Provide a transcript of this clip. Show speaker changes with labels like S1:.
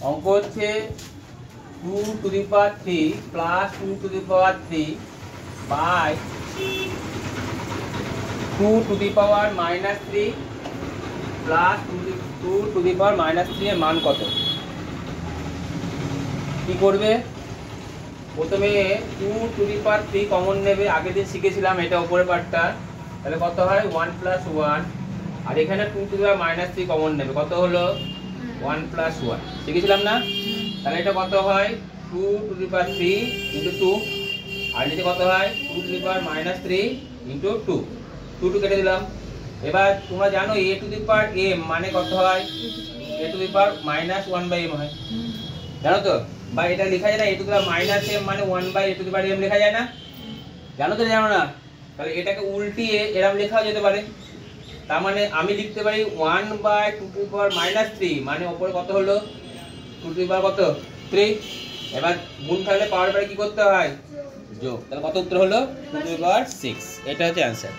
S1: অঙ্ক হচ্ছে 2 to the power 3 plus 2 to the power 3 by 2 to the power minus 3 plus 2 to the power minus 3 এর মান কত? কি করবে? প্রথমে 2 টু দি পাওয়ার 3 কমন নেবে, আগের দিন শিখেছিলাম এটা উপরের পার্টটা, তাহলে কত হয় 1 প্লাস 1, আর এখানে 2 to the power minus 3 common নেবে, কত হলো 1 প্লাস 1, শিখেছিলাম না? তাহলে এটা কত হয় 2 টু দি পাওয়ার 3 ইন্টু 2, আর নিচে কত হয় 2 to the power minus 3 into 2, 2 কেটে দিলাম। এবার তোমরা জানো a to the power m মানে কত হয়? a to the power minus 1 by m হয়, জানো তো? বা এটা লেখা যায় না a to the power minus m মানে 1 by a to the power m লেখা যায় না? জানো তো জানো না? তাহলে এটাকে উল্টিয়ে এরকম লেখাও যেতে পারে। তার মানে আমি লিখতে পারি 1 by 2 to the power minus 3 মানে উপরে কত হলো 2 টু দি পাওয়ার কত 3। এবার গুণ থাকলে পাওয়ার পরে কি করতে হয়? যোগ। তাহলে কত উত্তর হলো 2 টু দি পাওয়ার 6। এটা হচ্ছে অ্যানসার।